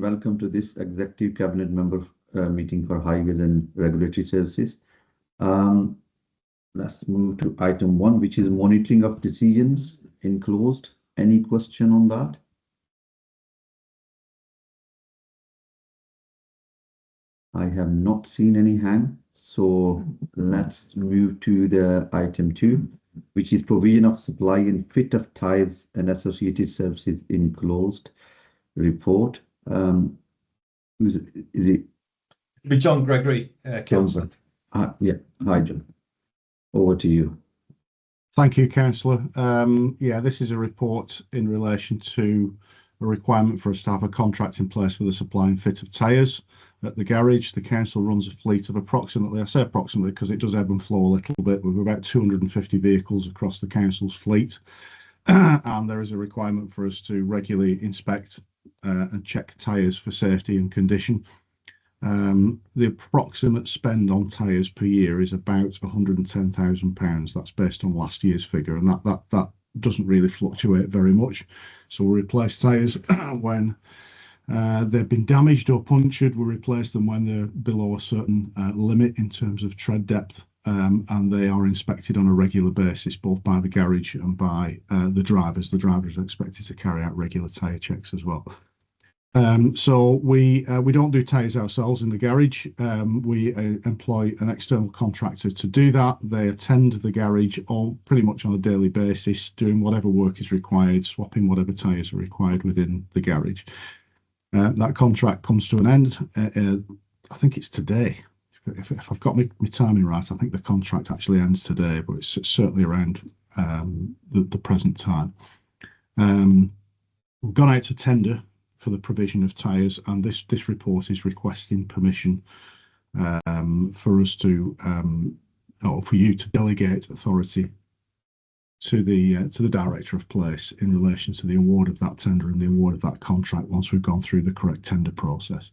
and welcome to this Executive Cabinet Member meeting for Highways and Regulatory Services. Let's move to item 1, which is monitoring of decisions enclosed. Any question on that? I have not seen any hand, so let's move to the item 2, which is provision of supply and fit of tyres and associated services enclosed report. Is it? John Gregory, Councillor. Yeah, hi John. Over to you. Thank you, Councillor. Yeah, this is a report in relation to a requirement for us to have a contract in place for the supply and fit of tyres at the garage. The council runs a fleet of approximately, I say approximately because it does ebb and flow a little bit, with about 250 vehicles across the council's fleet. And there is a requirement for us to regularly inspect and check tyres for safety and condition. The approximate spend on tyres per year is about £110,000. That's based on last year's figure, and that doesn't really fluctuate very much. So we replace tyres when they've been damaged or punctured. We replace them when they're below a certain limit in terms of tread depth, and they are inspected on a regular basis, both by the garage and by the drivers. The drivers are expected to carry out regular tyre checks as well. So we don't do tyres ourselves in the garage. We employ an external contractor to do that. They attend the garage pretty much on a daily basis, doing whatever work is required, swapping whatever tyres are required within the garage. That contract comes to an end. I think it's today. If I've got my timing right, I think the contract actually ends today, but it's certainly around the present time. We've gone out to tender for the provision of tyres, and this report is requesting permission for us to, or for you to delegate authority to the Director of Place in relation to the award of that tender and the award of that contract once we've gone through the correct tender process.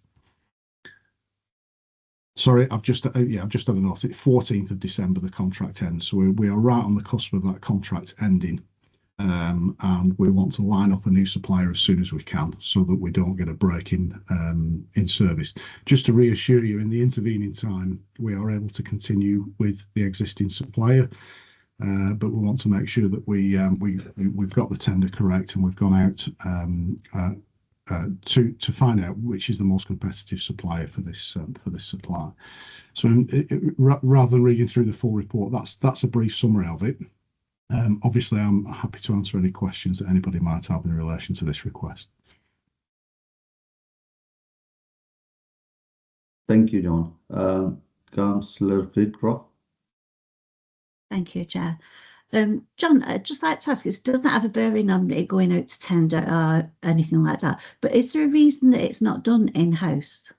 Sorry, I've just had a note. It's 14th of December the contract ends, so we are right on the cusp of that contract ending. And we want to line up a new supplier as soon as we can, so that we don't get a break in service. Just to reassure you, in the intervening time, we are able to continue with the existing supplier, but we want to make sure that we've got the tender correct, and we've gone out to find out which is the most competitive supplier for this supply. So rather than reading through the full report, that's a brief summary of it. Obviously, I'm happy to answer any questions that anybody might have in relation to this request. Thank you, John. Councillor Flitcroft. Thank you, Chair. John, I'd just like to ask, it doesn't have a bearing on it going out to tender or anything like that, but is there a reason that it's not done in-house?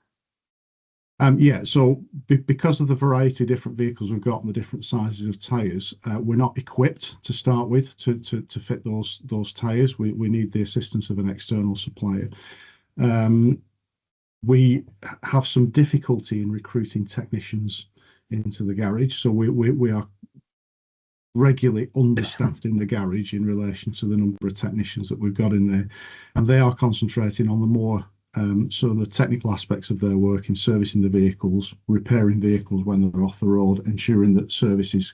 Yeah, so because of the variety of different vehicles we've got and the different sizes of tyres, we're not equipped to start with to fit those tyres. We need the assistance of an external supplier. We have some difficulty in recruiting technicians into the garage, so we are regularly understaffed in the garage in relation to the number of technicians that we've got in there, and they are concentrating on the more so the technical aspects of their work in servicing the vehicles, repairing vehicles when they're off the road, ensuring that services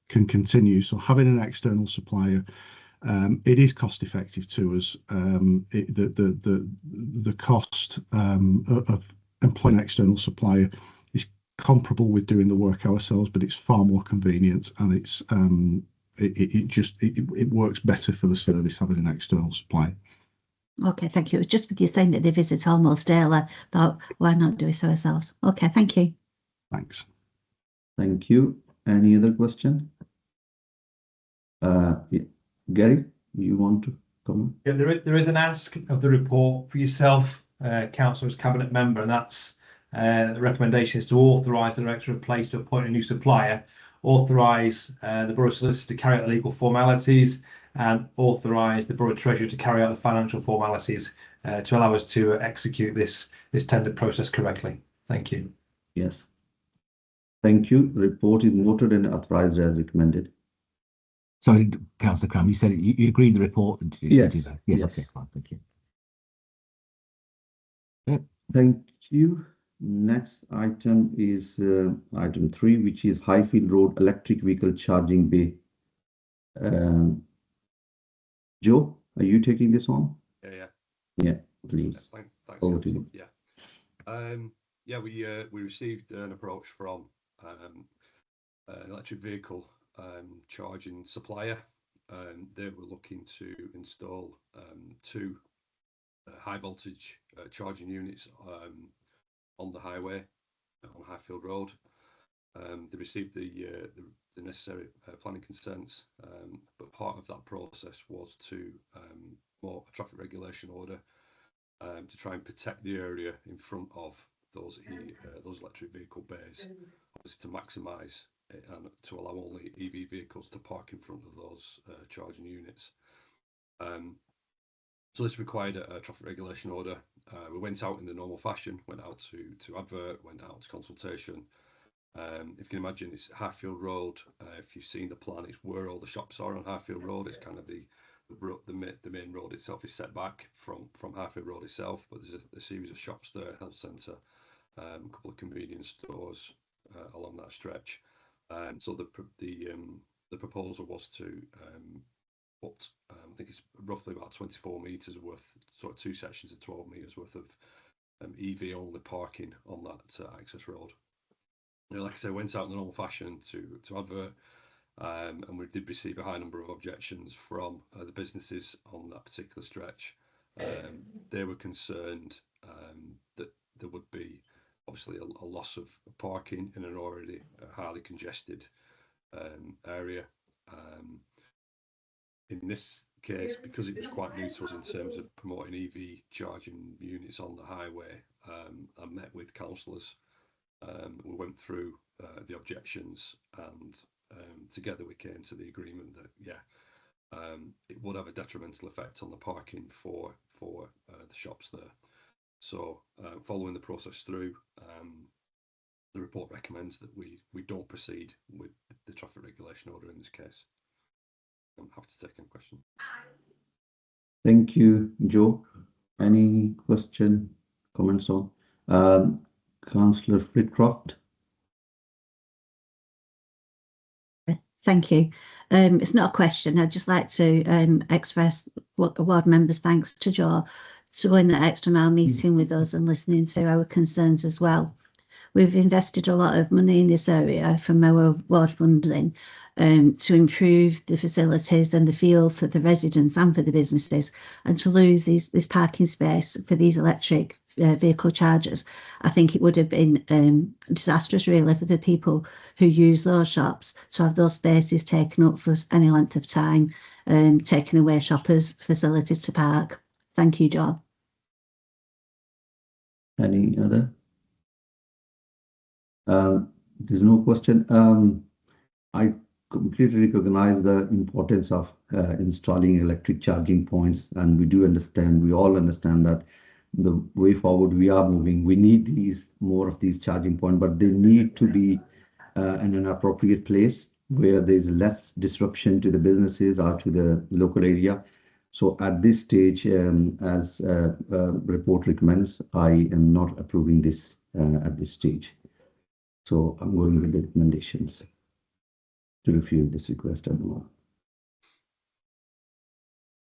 can continue. So having an external supplier, it is cost effective to us. The cost of employing an external supplier is comparable with doing the work ourselves, but it's far more convenient, and it works better for the service having an external supplier. Okay, thank you. Just with you saying that they visit almost daily, thought, why not do it ourselves? Okay, thank you. Thanks. Thank you. Any other question? Yeah. Gary, you want to comment? Yeah, there is an ask of the report for yourself, Councillor, as Cabinet Member, and that's the recommendation is to authorise the Director of Place to appoint a new supplier, authorise the Borough Solicitor to carry out the legal formalities, and authorise the Borough Treasurer to carry out the financial formalities to allow us to execute this tender process correctly. Thank you. Yes. Thank you. The report is noted and authorised as recommended. Sorry, Councillor Cram, you said you agreed the report? Yes. Yes, Yes. okay, fine, thank you. Thank you. Next item is item 3, which is Highfield Road Electric Vehicle Charging Bay. Joe, are you taking this on? Yeah, please. Thanks. Over to you. We received an approach from an electric vehicle charging supplier. They were looking to install 2 high voltage charging units on the highway on Highfield Road. They received the necessary planning consents, but part of that process was to more a traffic regulation order to try and protect the area in front of those electric vehicle bays, to maximise it and to allow only EV vehicles to park in front of those charging units. So this required a traffic regulation order. We went out in the normal fashion, went out to advert, went out to consultation. If you can imagine, it's Highfield Road. If you've seen the plan, it's where all the shops are on Highfield Road. It's kind of the main road itself is set back from Highfield Road itself, but there's a series of shops there, health centre, a couple of convenience stores along that stretch. So the proposal was to put, I think it's roughly about 24 metres worth, sort of 2 sections of 12 metres worth of EV only parking on that access road. Like I say, went out in the normal fashion to advert, and we did receive a high number of objections from the businesses on that particular stretch. They were concerned that there would be obviously a loss of parking in an already highly congested area. In this case, because it was quite new to us in terms of promoting EV charging units on the highway, I met with councillors. We went through the objections, and together we came to the agreement that it would have a detrimental effect on the parking for the shops there. So following the process through, the report recommends that we don't proceed with the traffic regulation order in this case. I'm happy to take any question. Thank you, Joe. Any question, comments on? Councillor Flitcroft. Thank you. It's not a question. I'd just like to express ward members' thanks to Joe for going that extra mile meeting with us and listening to our concerns as well. We've invested a lot of money in this area from our ward funding to improve the facilities and the feel for the residents and for the businesses, and to lose this parking space for these electric vehicle chargers, I think it would have been disastrous really for the people who use those shops to have those spaces taken up for any length of time, taking away shoppers' facilities to park. Thank you, Joe. Any other? There's no question. I completely recognize the importance of installing electric charging points, and we all understand that the way forward we are moving, we need more of these charging points, but they need to be in an appropriate place where there's less disruption to the businesses or to the local area. So at this stage, as report recommends, I am not approving this at this stage. So I'm going with the recommendations to refuse this request at the moment.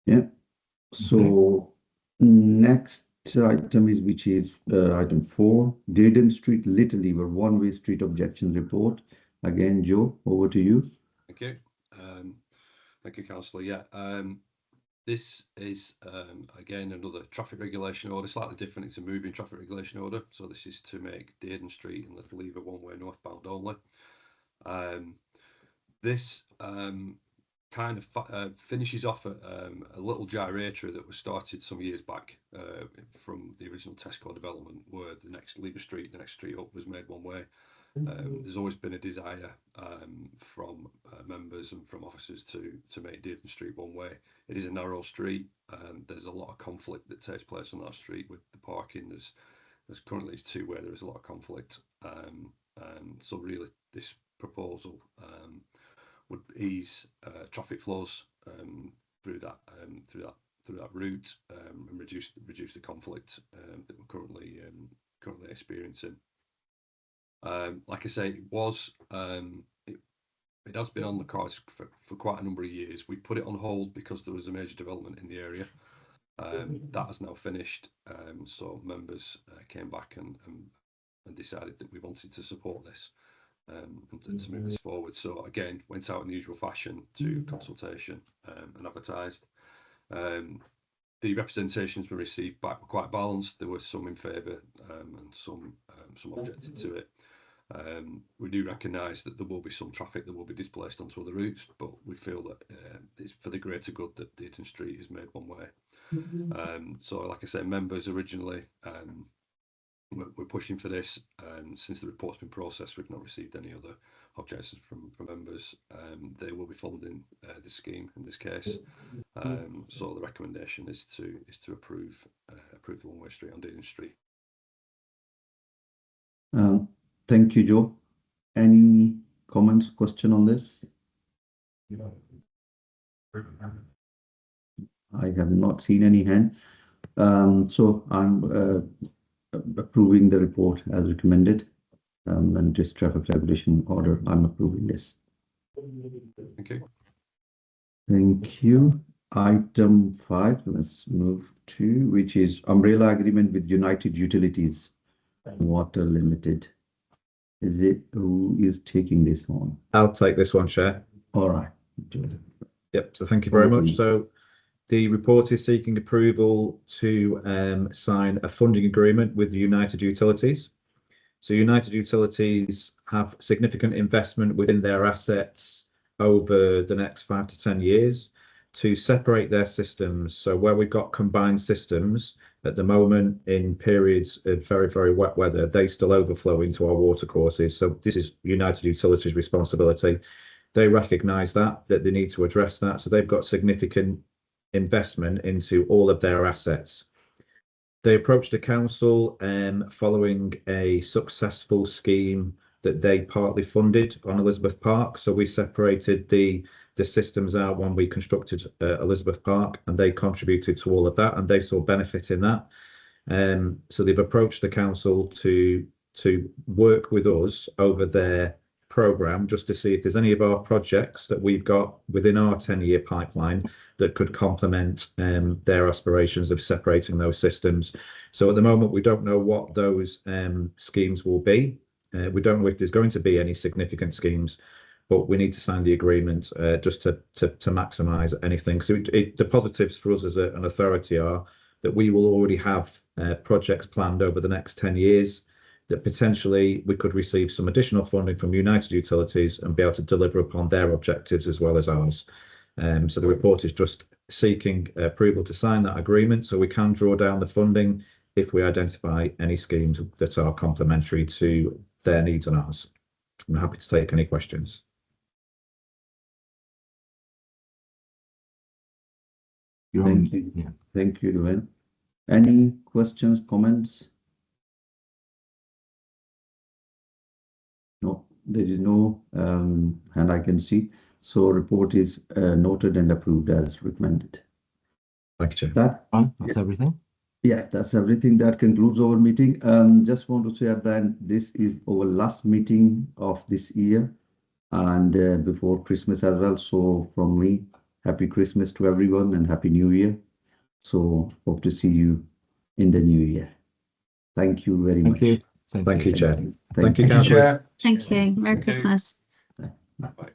Yeah. So next item is item 4, Dayton Street Little Lever one-way street objection report. Again, Joe, over to you. Thank you. Thank you, Councillor. Yeah. This is again another traffic regulation order, slightly different. It's a moving traffic regulation order. So this is to make Dayton Street and Little Lever one-way northbound only. This kind of finishes off a little gyratory that was started some years back from the original Tesco development, where the next street up was made one way. There's always been a desire from members and from officers to make Dayton Street one way. It is a narrow street, and there's a lot of conflict that takes place on that street with the parking. There's currently it's two-way. There is a lot of conflict, so really this proposal would ease traffic flows through that that route and reduce the conflict that we're currently experiencing. Like I say, it has been on the cards for quite a number of years. We put it on hold because there was a major development in the area. That has now finished. So members came back and decided that we wanted to support this and to move this forward. So again, went out in the usual fashion to consultation and advertised. The representations we received back were quite balanced. There were some in favour and some objected to it. We do recognise that there will be some traffic that will be displaced onto other routes, but we feel that it's for the greater good that Dearden Street is made one way. So, like I say, members originally we're pushing for this. Since the report's been processed, we've not received any other objections from members. They will be funding the scheme in this case. So the recommendation is to approve the one-way street on Dearden Street. Thank you, Joe. Any comments, question on this? I have not seen any hand. So I'm approving the report as recommended. And this traffic regulation order, I'm approving this. Thank you. Thank you. Item 5, let's move to, which is umbrella agreement with United Utilities Water Limited. Is it who is taking this on? I'll take this one, Chair. All right. Yep. So thank you very much. So the report is seeking approval to sign a funding agreement with the United Utilities. So United Utilities have significant investment within their assets over the next 5 to 10 years to separate their systems. So where we've got combined systems at the moment in periods of very, very wet weather, they still overflow into our watercourses. So this is United Utilities' responsibility. They recognise that they need to address that. So they've got significant investment into all of their assets. They approached the council following a successful scheme that they partly funded on Elizabeth Park. So we separated the systems out when we constructed Elizabeth Park, and they contributed to all of that, and they saw benefit in that. So they've approached the council to work with us over their programme just to see if there's any of our projects that we've got within our 10-year pipeline that could complement their aspirations of separating those systems. So at the moment, we don't know what those schemes will be. We don't know if there's going to be any significant schemes, but we need to sign the agreement just to maximise anything. So the positives for us as an authority are that we will already have projects planned over the next 10 years, that potentially we could receive some additional funding from United Utilities and be able to deliver upon their objectives as well as ours. So the report is just seeking approval to sign that agreement so we can draw down the funding if we identify any schemes that are complementary to their needs and ours. I'm happy to take any questions. Thank you. Yeah. Thank you, Ruben. Any questions, comments? No, there is no hand I can see. So report is noted and approved as recommended. Thank you, Chair. That's everything. Yeah, that's everything. That concludes our meeting. Just want to say at the end, this is our last meeting of this year and before Christmas as well. So from me, happy Christmas to everyone and happy New Year. So hope to see you in the new year. Thank you very much. Thank you, Chair. Thank you, you. Councillors. Thank you. Merry Christmas. Bye.